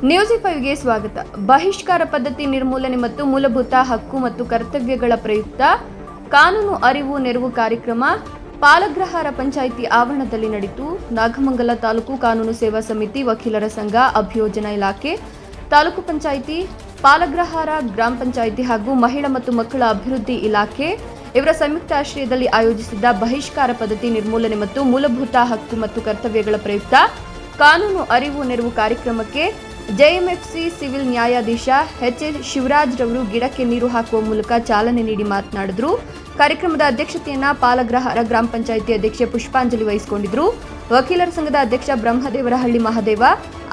ನ್ಯೂಸ್5ಗೆ ಸ್ವಾಗತ. ಬಹಿಷ್ಕಾರ ಪದ್ಧತಿ ನಿರ್ಮೂಲನೆ ಮತ್ತು ಮೂಲಭೂತ ಹಕ್ಕು ಮತ್ತು ಕರ್ತವ್ಯಗಳ ಪ್ರಯುಕ್ತ ಕಾನೂನು ಅರಿವು ನೆರವು ಕಾರ್ಯಕ್ರಮ ಪಾಲಗ್ರಹಾರ ಪಂಚಾಯಿತಿ ಆವರಣದಲ್ಲಿ ನಡೆಯಿತು. ನಾಗಮಂಗಲ ತಾಲೂಕು ಕಾನೂನು ಸೇವಾ ಸಮಿತಿ, ವಕೀಲರ ಸಂಘ, ಅಭಿಯೋಜನಾ ಇಲಾಖೆ, ತಾಲೂಕು ಪಂಚಾಯಿತಿ, ಪಾಲಗ್ರಹಾರ ಗ್ರಾಮ ಪಂಚಾಯಿತಿ ಹಾಗೂ ಮಹಿಳಾ ಮತ್ತು ಮಕ್ಕಳ ಅಭಿವೃದ್ಧಿ ಇಲಾಖೆ ಇವರ ಸಂಯುಕ್ತ ಆಶ್ರಯದಲ್ಲಿ ಆಯೋಜಿಸಿದ್ದ ಬಹಿಷ್ಕಾರ ಪದ್ಧತಿ ನಿರ್ಮೂಲನೆ ಮತ್ತು ಮೂಲಭೂತ ಹಕ್ಕು ಮತ್ತು ಕರ್ತವ್ಯಗಳ ಪ್ರಯುಕ್ತ ಕಾನೂನು ಅರಿವು ನೆರವು ಕಾರ್ಯಕ್ರಮಕ್ಕೆ ಜೆಎಂಎಫ್ಸಿ ಸಿವಿಲ್ ನ್ಯಾಯಾಧೀಶ ಎಚ್.ಎಸ್. ಶಿವರಾಜ್ ರವರು ಗಿಡಕ್ಕೆ ನೀರು ಹಾಕುವ ಮೂಲಕ ಚಾಲನೆ ನೀಡಿ ಮಾತನಾಡಿದರು. ಕಾರ್ಯಕ್ರಮದ ಅಧ್ಯಕ್ಷತೆಯನ್ನ ಪಾಲಗ್ರಹಾರ ಗ್ರಾಮ ಪಂಚಾಯಿತಿ ಅಧ್ಯಕ್ಷೆ ಪುಷ್ಪಾಂಜಲಿ ವಹಿಸಿಕೊಂಡಿದ್ದರು. ವಕೀಲರ ಸಂಘದ ಅಧ್ಯಕ್ಷ ಬ್ರಹ್ಮದೇವರಹಳ್ಳಿ ಮಹದೇವ,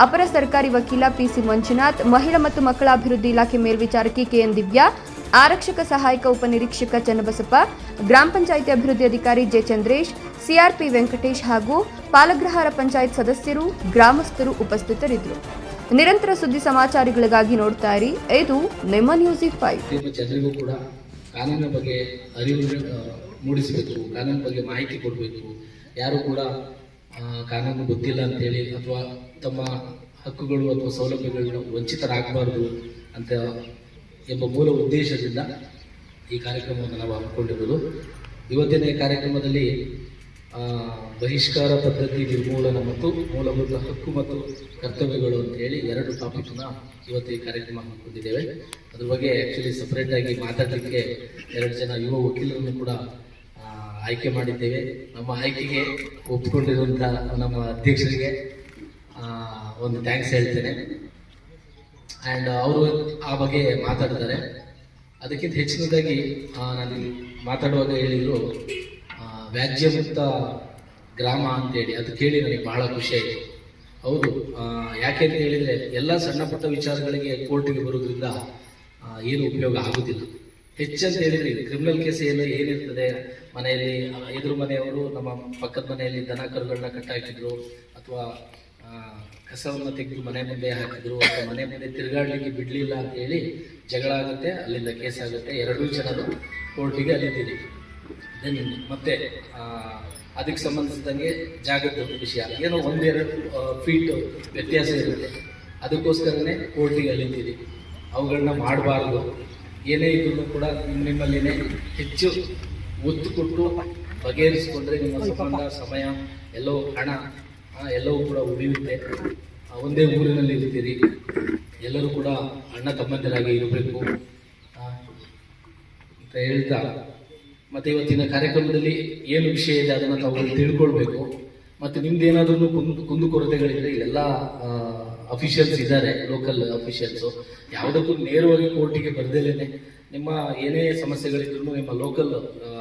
ಅಪರ ಸರ್ಕಾರಿ ವಕೀಲ ಪಿಸಿ ಮಂಜುನಾಥ್, ಮಹಿಳಾ ಮತ್ತು ಮಕ್ಕಳ ಅಭಿವೃದ್ಧಿ ಇಲಾಖೆ ಮೇಲ್ವಿಚಾರಕಿ ಕೆಎನ್ ದಿವ್ಯಾ, ಆರಕ್ಷಕ ಸಹಾಯಕ ಉಪನಿರೀಕ್ಷಕ ಚನ್ನಬಸಪ್ಪ, ಗ್ರಾಮ ಪಂಚಾಯಿತಿ ಅಭಿವೃದ್ಧಿ ಅಧಿಕಾರಿ ಜೆ ಚಂದ್ರೇಶ್, ಸಿಆರ್ಪಿ ವೆಂಕಟೇಶ್ ಹಾಗೂ ಪಾಲಗ್ರಹಾರ ಪಂಚಾಯತ್ ಸದಸ್ಯರು, ಗ್ರಾಮಸ್ಥರು ಉಪಸ್ಥಿತರಿದ್ದರು. ನಿರಂತರ ಸುದ್ದಿ ಸಮಾಚಾರಗಳಿಗಾಗಿ ನೋಡ್ತಾ ಇರಿ, ಇದು ನಿಮ್ಮ ನ್ಯೂಸ್5. ಜನರಿಗೂ ಕೂಡ ಕಾನೂನಿನ ಬಗ್ಗೆ ಅರಿವು ಮೂಡಿಸಬೇಕು, ಕಾನೂನಿನ ಬಗ್ಗೆ ಮಾಹಿತಿ ಕೊಡಬೇಕು. ಯಾರು ಕೂಡ ಕಾನೂನು ಗೊತ್ತಿಲ್ಲ ಅಂತೇಳಿ ಅಥವಾ ತಮ್ಮ ಹಕ್ಕುಗಳು ಅಥವಾ ಸೌಲಭ್ಯಗಳನ್ನ ವಂಚಿತರಾಗಬಾರದು ಅಂತ ಎಂಬ ಮೂಲ ಉದ್ದೇಶದಿಂದ ಈ ಕಾರ್ಯಕ್ರಮವನ್ನು ನಾವು ಹಮ್ಮಿಕೊಂಡಿರೋದು. ಇವತ್ತಿನ ಕಾರ್ಯಕ್ರಮದಲ್ಲಿ ಬಹಿಷ್ಕಾರ ಪದ್ಧತಿ ನಿರ್ಮೂಲನ ಮತ್ತು ಮೂಲಭೂತ ಹಕ್ಕು ಮತ್ತು ಕರ್ತವ್ಯಗಳು ಅಂತ ಹೇಳಿ 2 ಟಾಪಿಕ್ನ ಇವತ್ತು ಈ ಕಾರ್ಯಕ್ರಮ ಹಮ್ಮಿಕೊಂಡಿದ್ದೇವೆ. ಅದ್ರ ಬಗ್ಗೆ ಆ್ಯಕ್ಚುಲಿ ಸಪ್ರೇಟಾಗಿ ಮಾತಾಡಲಿಕ್ಕೆ 2 ಜನ ಯುವ ವಕೀಲರನ್ನು ಕೂಡ ಆಯ್ಕೆ ಮಾಡಿದ್ದೇವೆ. ನಮ್ಮ ಆಯ್ಕೆಗೆ ಒಪ್ಪಿಕೊಂಡಿರುವಂಥ ನಮ್ಮ ಅಧ್ಯಕ್ಷರಿಗೆ ಒಂದು ಥ್ಯಾಂಕ್ಸ್ ಹೇಳ್ತೇನೆ. ಆ್ಯಂಡ್ ಅವರು ಆ ಬಗ್ಗೆ ಮಾತಾಡ್ತಾರೆ. ಅದಕ್ಕಿಂತ ಹೆಚ್ಚಿನದಾಗಿ ನಾನು ಮಾತಾಡುವಾಗ ಹೇಳಿದ್ರು ವ್ಯಾಜ್ಯ ಮುಕ್ತ ಗ್ರಾಮ ಅಂತೇಳಿ. ಅದು ಕೇಳಿ ನನಗೆ ಬಹಳ ಖುಷಿ ಆಯಿತು. ಹೌದು, ಯಾಕೆ ಅಂತ ಹೇಳಿದರೆ ಎಲ್ಲ ಸಣ್ಣ ಪುಟ್ಟ ವಿಚಾರಗಳಿಗೆ ಕೋರ್ಟಿಗೆ ಬರೋದ್ರಿಂದ ಏನು ಉಪಯೋಗ ಆಗೋದಿಲ್ಲ. ಹೆಚ್ಚಂತ ಹೇಳಿದರೆ ಕ್ರಿಮಿನಲ್ ಕೇಸ್ ಏನಿರ್ತದೆ, ಮನೆಯಲ್ಲಿ ಎದುರು ಮನೆಯವರು ನಮ್ಮ ಪಕ್ಕದ ಮನೆಯಲ್ಲಿ ದನ ಕರುಗಳನ್ನ ಕಟ್ಟಾಕಿದ್ರು ಅಥವಾ ಕಸವನ್ನು ತೆಗೆದು ಮನೆ ಮುಂದೆ ಹಾಕಿದ್ರು ಅಥವಾ ಮನೆ ಮುಂದೆ ತಿರುಗಾಡಲಿಕ್ಕೆ ಬಿಡಲಿಲ್ಲ ಅಂತ ಹೇಳಿ ಜಗಳ ಆಗುತ್ತೆ, ಅಲ್ಲಿಂದ ಕೇಸ್ ಆಗುತ್ತೆ. 2 ಜನರು ಕೋರ್ಟಿಗೆ ಅಲ್ಲಿದ್ದೀರಿ. ಮತ್ತೆ ಅದಕ್ಕೆ ಸಂಬಂಧಿಸಿದಂಗೆ ಜಾಗದ ವಿಷಯ ಏನೋ 1-2 ಫೀಟ್ ವ್ಯತ್ಯಾಸ ಇರುತ್ತೆ, ಅದಕ್ಕೋಸ್ಕರನೇ ಕೋರ್ಟಿಗೆ ಅಲ್ಲಿದ್ದೀರಿ. ಅವುಗಳನ್ನ ಮಾಡಬಾರ್ದು. ಏನೇ ಇದ್ರೂ ಕೂಡ ನಿಮ್ಮಲ್ಲಿನೇ ಹೆಚ್ಚು ಒತ್ತು ಕೊಟ್ಟು ಬಗೆಹರಿಸಿಕೊಂಡ್ರೆ ನಿಮ್ಮ ಸಂಬಂಧ, ಸಮಯ, ಎಲ್ಲವೂ ಹಣ ಎಲ್ಲವೂ ಕೂಡ ಉಳಿಯುತ್ತೆ. ಒಂದೇ ಊರಿನಲ್ಲಿ ಇರ್ತೀರಿ, ಎಲ್ಲರೂ ಕೂಡ ಅಣ್ಣ ತಮ್ಮಂದಿರಾಗಿ ಇರಬೇಕು ಅಂತ ಹೇಳ್ತಾ, ಮತ್ತು ಇವತ್ತಿನ ಕಾರ್ಯಕ್ರಮದಲ್ಲಿ ಏನು ವಿಷಯ ಇದೆ ಅದನ್ನು ತಾವು ತಿಳ್ಕೊಳ್ಬೇಕು. ಮತ್ತು ನಿಮ್ದೇನಾದ್ರೂ ಕುಂದುಕೊರತೆಗಳಿದ್ರೆ ಇಲ್ಲೆಲ್ಲ ಅಫಿಷಿಯಲ್ಸ್ ಇದ್ದಾರೆ, ಲೋಕಲ್ ಅಫಿಷಿಯಲ್ಸು. ಯಾವುದಕ್ಕೂ ನೇರವಾಗಿ ಕೋರ್ಟಿಗೆ ಬರ್ದೇನೆ ನಿಮ್ಮ ಏನೇ ಸಮಸ್ಯೆಗಳಿದ್ರು ನಿಮ್ಮ ಲೋಕಲ್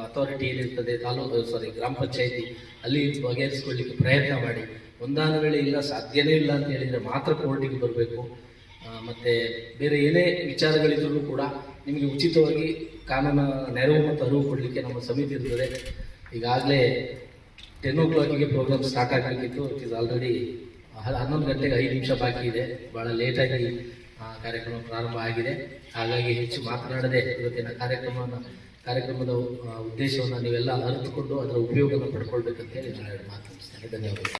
ಅಥಾರಿಟಿ ಏನಿರ್ತದೆ, ಗ್ರಾಮ ಪಂಚಾಯಿತಿ, ಅಲ್ಲಿ ಬಗೆಹರಿಸ್ಕೊಳ್ಳಿಕ್ಕೆ ಪ್ರಯತ್ನ ಮಾಡಿ. ಒಂದಾದ ವೇಳೆ ಇಲ್ಲ, ಸಾಧ್ಯನೇ ಇಲ್ಲ ಅಂತ ಹೇಳಿದರೆ ಮಾತ್ರ ಕೋರ್ಟಿಗೆ ಬರಬೇಕು. ಮತ್ತು ಬೇರೆ ಏನೇ ವಿಚಾರಗಳಿದ್ರೂ ಕೂಡ ನಿಮಗೆ ಉಚಿತವಾಗಿ ಕಾನೂನು ನೆರವು ಮತ್ತು ಅರಿವು ಕೊಡಲಿಕ್ಕೆ ನಮ್ಮ ಸಮಿತಿ ಇರ್ತದೆ. ಈಗಾಗಲೇ 10 o'clock ಪ್ರೋಗ್ರಾಮ್ ಸ್ಟಾರ್ಟ್ ಆಗಬೇಕಿತ್ತು. ಇಟ್ ಈಸ್ ಆಲ್ರೆಡಿ 11 ಗಂಟೆಗೆ 5 ನಿಮಿಷ ಬಾಕಿ ಇದೆ. ಭಾಳ ಲೇಟಾಗಿ ಕಾರ್ಯಕ್ರಮ ಪ್ರಾರಂಭ ಆಗಿದೆ. ಹಾಗಾಗಿ ಹೆಚ್ಚು ಮಾತನಾಡದೆ ಇವತ್ತಿನ ಕಾರ್ಯಕ್ರಮದ ಉದ್ದೇಶವನ್ನು ನೀವೆಲ್ಲ ಅರಿತುಕೊಂಡು ಅದರ ಉಪಯೋಗವನ್ನು ಪಡ್ಕೊಳ್ಬೇಕಂತೇಳಿ ನಾನು ಮಾತು ಮುಗಿಸ್ತೇನೆ. ಧನ್ಯವಾದ.